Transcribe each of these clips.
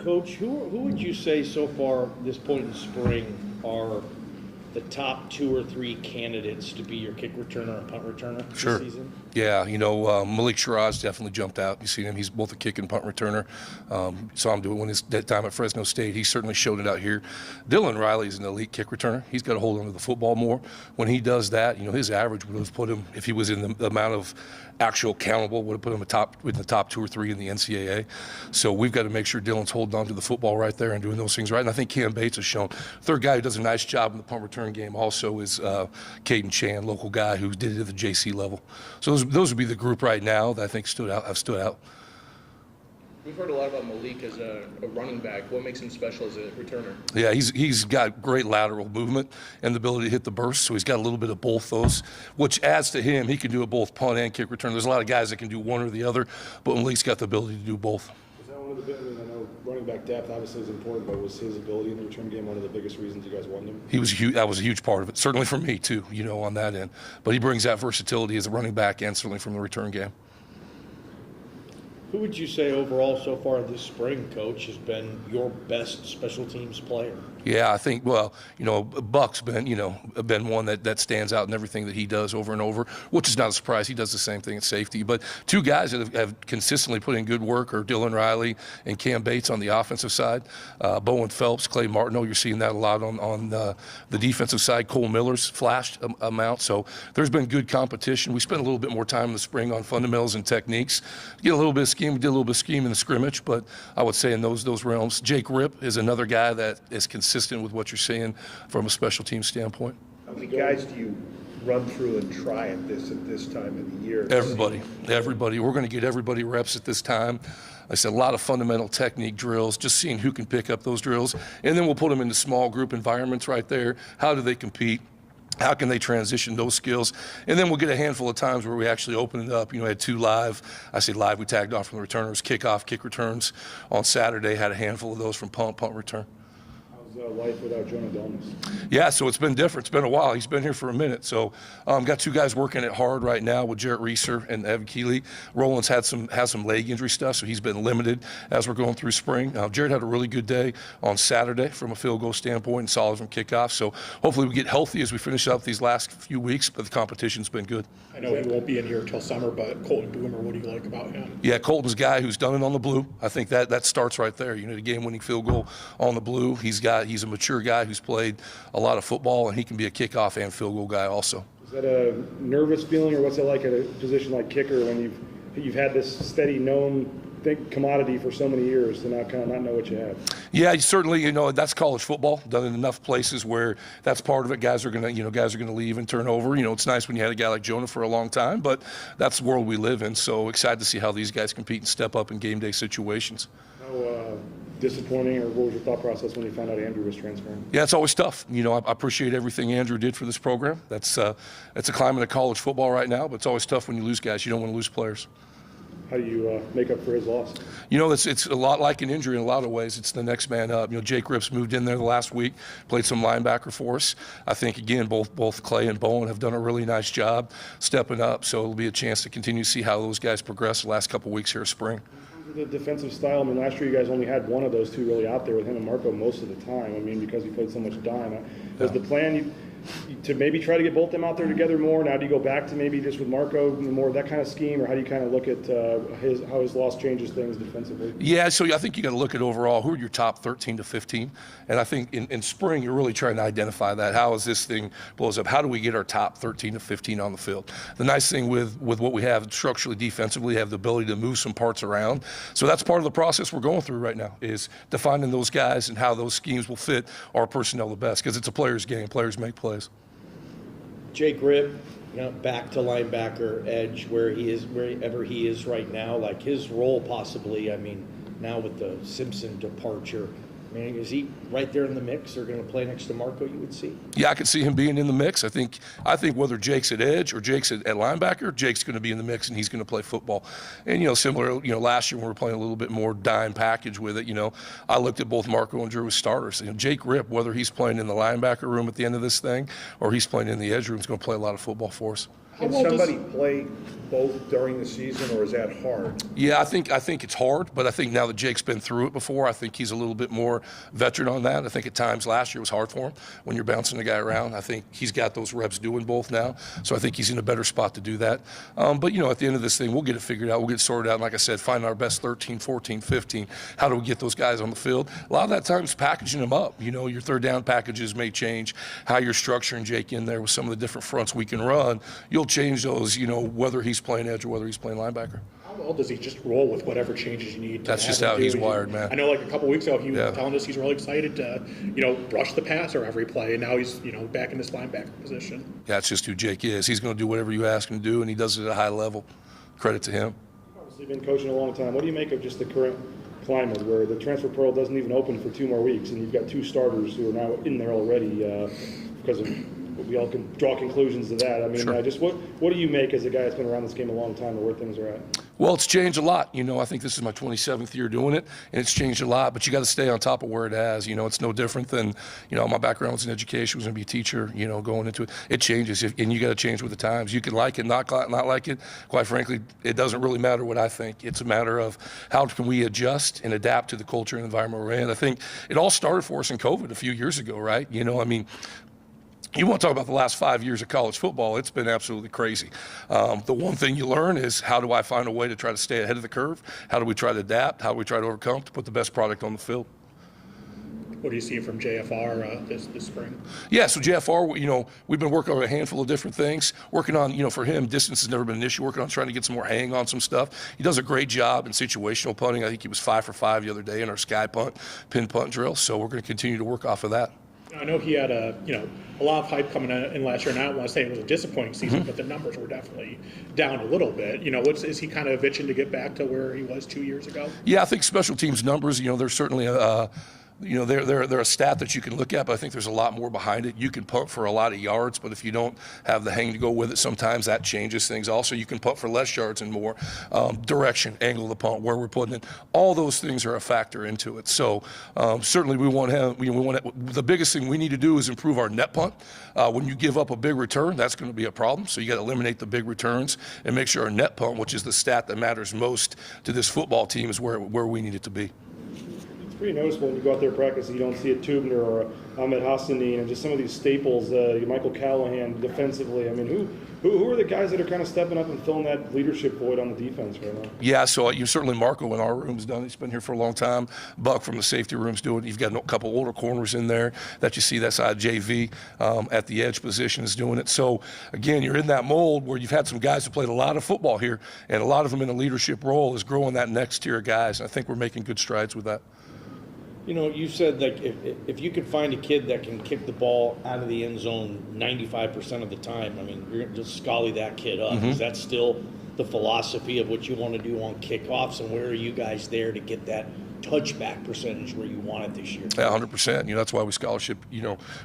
Coach, who would you say so far this point in spring are the top 2 or 3 candidates to be your kick returner and punt returner this season? Yeah, Malik Shiraz definitely jumped out. You see him; he's both a kick and punt returner. Saw him doing that time at Fresno State. He certainly showed it out here. Dylan Riley is an elite kick returner. He's got to hold onto the football more. When he does that, his average would have put him, if he was in the amount of actual countable, would have put him in the top 2 or 3 in the NCAA. So we've got to make sure Dylan's holding on to the football right there and doing those things right. And I think Cam Bates has shown. Third guy who does a nice job in the punt return game also is Caden Chan, local guy who did it at the JC level. So those would be the group right now that I think have stood out. We've heard a lot about Malik as a running back. What makes him special as a returner? Yeah, he's got great lateral movement and the ability to hit the burst, so he's got a little bit of both those, which adds to him. He can do it both punt and kick return. There's a lot of guys that can do one or the other, but Malik's got the ability to do both. Was that one of the big, I know running back depth obviously is important, but was his ability in the return game one of the biggest reasons you guys won him? He was huge. That was a huge part of it, certainly for me too, on that end. But he brings that versatility as a running back and certainly from the return game. Who would you say overall so far this spring, Coach, has been your best special teams player? Yeah, I think, Buck's been one that stands out in everything that he does over and over, which is not a surprise. He does the same thing at safety. But 2 guys that have consistently put in good work are Dylan Riley and Cam Bates on the offensive side. Bowen Phelps, Clay Martineau, you're seeing that a lot on the defensive side. Cole Miller's flashed amount. So there's been good competition. We spent a little bit more time in the spring on fundamentals and techniques. Get a little bit of scheme. We did a little bit of scheme in the scrimmage, but I would say in those realms. Jake Ripp is another guy that is consistent with what you're seeing from a special team standpoint. How many guys do you run through and try at this time of the year? Everybody. We're going to get everybody reps at this time. I said a lot of fundamental technique drills, just seeing who can pick up those drills, and then we'll put them into small group environments right there. How do they compete? How can they transition those skills? And then we'll get a handful of times where we actually open it up. I had 2 live. I say live, we tagged on from the returners, kickoff, kick returns. On Saturday, had a handful of those from punt return. Life without Jonah Delmas? Yeah, so it's been different. It's been a while. He's been here for a minute. So got 2 guys working it hard right now with Jarrett Reeser and Evan Keeley. Roland's has some leg injury stuff, so he's been limited as we're going through spring. Jarrett had a really good day on Saturday from a field goal standpoint and solid from kickoff. So hopefully we get healthy as we finish up these last few weeks, but the competition's been good. I know he won't be in here until summer, but Colton Boomer, what do you like about him? Yeah, Colton's a guy who's done it on the blue. I think that starts right there. The game-winning field goal on the blue. He's a mature guy who's played a lot of football, and he can be a kickoff and field goal guy also. Is that a nervous feeling, or what's it like at a position like kicker when you've had this steady known commodity for so many years to now kind of not know what you have? Yeah, certainly. That's college football. Done in enough places where that's part of it. Guys are gonna leave and turn over. It's nice when you had a guy like Jonah for a long time, but that's the world we live in. So excited to see how these guys compete and step up in game day situations. How disappointing, or what was your thought process when you found out Andrew was transferring? Yeah, it's always tough. I appreciate everything Andrew did for this program. It's a climate of college football right now, but it's always tough when you lose guys. You don't want to lose players. How do you make up for his loss? It's a lot like an injury in a lot of ways. It's the next man up. Jake Ripp's moved in there the last week, played some linebacker for us. I think, again, both Clay and Bowen have done a really nice job stepping up, so it'll be a chance to continue to see how those guys progress the last couple of weeks here of spring. The defensive style, last year you guys only had one of those 2 really out there with him and Marco most of the time, because he played so much dime. Was the plan to maybe try to get both them out there together more? Now do you go back to maybe just with Marco more of that kind of scheme, or how do you kind of look at how his loss changes things defensively? Yeah, so I think you got to look at overall who are your top 13 to 15, and I think in spring you're really trying to identify that. How is this thing blows up? How do we get our top 13 to 15 on the field? The nice thing with what we have structurally defensively, have the ability to move some parts around. So that's part of the process we're going through right now, is defining those guys and how those schemes will fit our personnel the best, because it's a player's game. Players make plays. Jake Ripp, back to linebacker edge wherever he is right now, like his role possibly, now with the Simpson departure, is he right there in the mix or going to play next to Marco, you would see? Yeah, I could see him being in the mix. I think whether Jake's at edge or Jake's at linebacker, Jake's going to be in the mix and he's going to play football. And, similar, last year when we were playing a little bit more dime package with it, I looked at both Marco and Drew as starters. Jake Ripp, whether he's playing in the linebacker room at the end of this thing or he's playing in the edge room, is going to play a lot of football for us. Can well does- somebody play both during the season, or is that hard? Yeah, I think it's hard, but I think now that Jake's been through it before, I think he's a little bit more veteran on that. I think at times last year was hard for him when you're bouncing the guy around. I think he's got those reps doing both now, so I think he's in a better spot to do that. But, at the end of this thing, we'll get it figured out. We'll get it sorted out. And like I said, find our best 13, 14, 15. How do we get those guys on the field? A lot of that time is packaging them up. Your third down packages may change. How you're structuring Jake in there with some of the different fronts we can run, you'll change those, whether he's playing edge or whether he's playing linebacker. How well does he just roll with whatever changes you need? That's have just him how do? he's wired, man. I know, like a couple weeks ago, he was Yeah. telling us he's really excited to, rush the passer every play, and now he's, back in this linebacker position. That's just who Jake is. He's going to do whatever you ask him to do, and he does it at a high level. Credit to him. Obviously been coaching a long time. What do you make of just the current climate where the transfer portal doesn't even open for 2 more weeks, and you've got 2 starters who are now in there already because of we all can draw conclusions to that. I mean, Sure. just what do you make as a guy that's been around this game a long time, or where things are at? Well, it's changed a lot. I think this is my 27th year doing it, and it's changed a lot, but you got to stay on top of where it has. It's no different than, my background was in education, was going to be a teacher, going into it. It changes, and you got to change with the times. You can like it, not like it. Quite frankly, it doesn't really matter what I think. It's a matter of how can we adjust and adapt to the culture and environment we're in. I think it all started for us in COVID a few years ago, right? You want to talk about the last 5 years of college football, it's been absolutely crazy. The one thing you learn is how do I find a way to try to stay ahead of the curve? How do we try to adapt? How do we try to overcome to put the best product on the field? What do you see from JFR this spring? Yeah, so JFR, we've been working on a handful of different things. Working on, for him, distance has never been an issue. Working on trying to get some more hang on some stuff. He does a great job in situational punting. I think he was 5 for 5 the other day in our sky punt, pin punt drill. So we're going to continue to work off of that. I know he had a lot of hype coming in last year, and I don't want to say it was a disappointing season, but the numbers were definitely down a little bit. Is he kind of itching to get back to where he was 2 years ago? Yeah, I think special teams numbers, there's certainly they're a stat that you can look at, but I think there's a lot more behind it. You can punt for a lot of yards, but if you don't have the hang to go with it, sometimes that changes things. Also, you can punt for less yards and more. Direction, angle of the punt, where we're putting it, all those things are a factor into it. So certainly we want him. The biggest thing we need to do is improve our net punt. When you give up a big return, that's going to be a problem. So you got to eliminate the big returns and make sure our net punt, which is the stat that matters most to this football team, is where we need it to be. It's pretty noticeable when you go out there and practice, you don't see a Tubner or a Ahmed Hassani and just some of these staples, Michael Callahan defensively. I mean, who are the guys that are kind of stepping up and filling that leadership void on the defense right now? Yeah, so you certainly Marco in our room's done. He's been here for a long time. Buck from the safety room's doing it. You've got a couple older corners in there that you see. That side JV at the edge position is doing it. So again, you're in that mold where you've had some guys who played a lot of football here, and a lot of them in a leadership role is growing that next tier of guys. And I think we're making good strides with that. You said like if you could find a kid that can kick the ball out of the end zone 95% of the time, I mean, you're going to just scully that kid up. Is that still the philosophy of what you want to do on kickoffs, and where are you guys there to get that touchback percentage where you want it this year? Yeah, 100%. That's why we scholarship.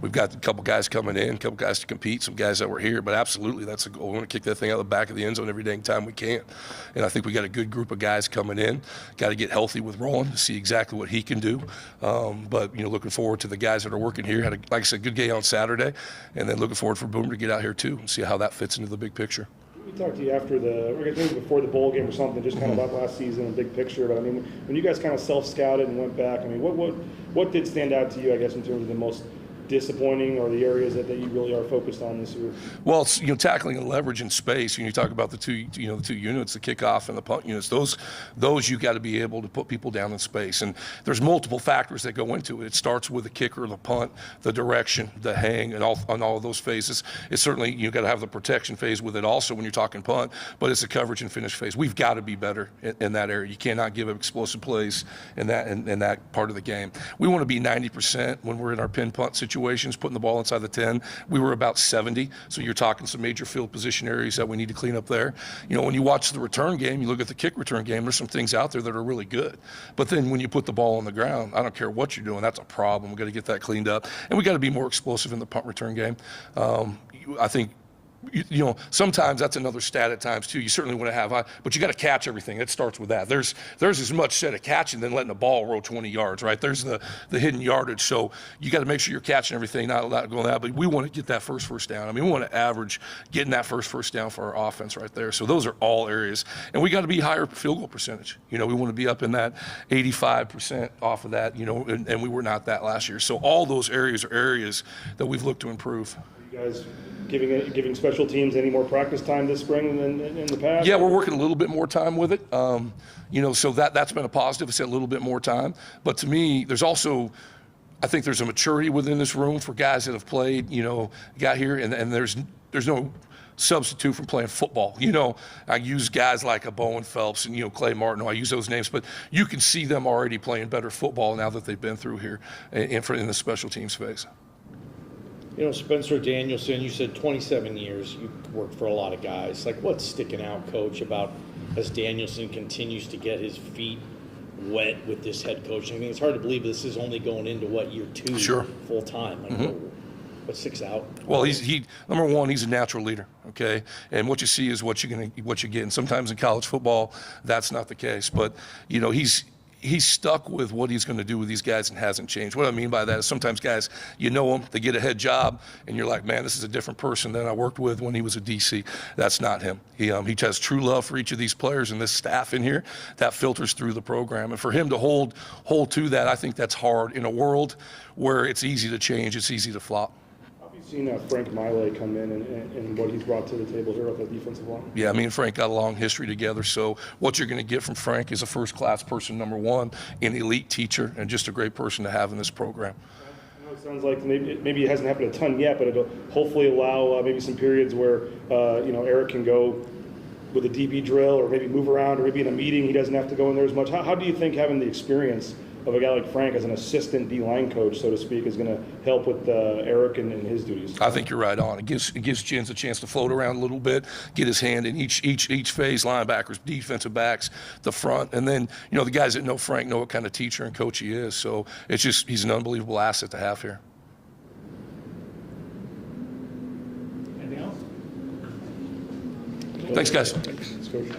We've got a couple guys coming in, a couple guys to compete, some guys that were here. But absolutely, that's a goal. We want to kick that thing out of the back of the end zone every dang time we can. And I think we got a good group of guys coming in. Got to get healthy with Roland to see exactly what he can do. But looking forward to the guys that are working here. Had like I said, good game on Saturday, and then looking forward for Boomer to get out here too and see how that fits into the big picture. We talked to you after maybe before the bowl game or something, just kind of about last season and big picture. But I mean, when you guys kind of self-scouted and went back, I mean, what did stand out to you, I guess, in terms of the most disappointing or the areas that you really are focused on this year? Well, it's tackling and leverage in space. When you talk about the two units, the kickoff and the punt units, those you got to be able to put people down in space. And there's multiple factors that go into it. It starts with the kicker, the punt, the direction, the hang, and all of those phases. It's certainly you got to have the protection phase with it also when you're talking punt, but it's a coverage and finish phase. We've got to be better in that area. You cannot give up explosive plays in that part of the game. We want to be 90% when we're in our pin punt situations, putting the ball inside the 10. We were about 70, so you're talking some major field position areas that we need to clean up there. When you watch the return game, you look at the kick return game, there's some things out there that are really good. But then when you put the ball on the ground, I don't care what you're doing, that's a problem. We've got to get that cleaned up. And we got to be more explosive in the punt return game. I think you know, sometimes that's another stat at times too. You certainly want to have, but you got to catch everything. It starts with that. There's as much said of catching than letting the ball roll 20 yards, right? There's the hidden yardage. So you got to make sure you're catching everything, not going out. But we want to get that first down. I mean, we want to average getting that first down for our offense right there. So those are all areas, and we got to be higher field goal percentage. You know, we want to be up in that 85% off of that. You know, and we were not that last year. So all those areas are areas that we've looked to improve. You guys giving special teams any more practice time this spring than in the past? Yeah, we're working a little bit more time with it. You know, so that's been a positive. It's a little bit more time. But to me, there's also, I think there's a maturity within this room for guys that have played, you know, got here, and there's no substitute from playing football. You know, I use guys like a Bowen Phelps and, you know, Clay Martin. I use those names, but you can see them already playing better football now that they've been through here in the special teams phase. You know, Spencer Danielson, you said 27 years you worked for a lot of guys. Like, what's sticking out, Coach, about as Danielson continues to get his feet wet with this head coach? I mean, it's hard to believe this is only going into, what, year 2 Sure. full time. Like, what sticks out? Well, he number one, he's a natural leader, okay? And what you see is what you get. And sometimes in college football, that's not the case. But, you know, he's stuck with what he's going to do with these guys and hasn't changed. What I mean by that is sometimes guys, you know them, they get a head job, and you're like, man, this is a different person than I worked with when he was a DC. That's not him. He has true love for each of these players and this staff in here. That filters through the program. And for him to hold to that, I think that's hard in a world where it's easy to change, it's easy to flop. Seen Frank Miley come in and what he's brought to the table here with the defensive line? Yeah, me and Frank got a long history together. So what you're going to get from Frank is a first-class person, number one, an elite teacher, and just a great person to have in this program. I know it sounds like maybe it hasn't happened a ton yet, but it'll hopefully allow maybe some periods where you know, Eric can go with a DB drill or maybe move around, or maybe in a meeting he doesn't have to go in there as much. How do you think having the experience of a guy like Frank as an assistant D-line coach, so to speak, is going to help with Eric and his duties? I think you're right on. It gives Jens a chance to float around a little bit, get his hand in each phase, linebackers, defensive backs, the front, and then, you know, the guys that know Frank know what kind of teacher and coach he is. So it's just, he's an unbelievable asset to have here. Anything else? Thanks, guys. Thanks, Coach.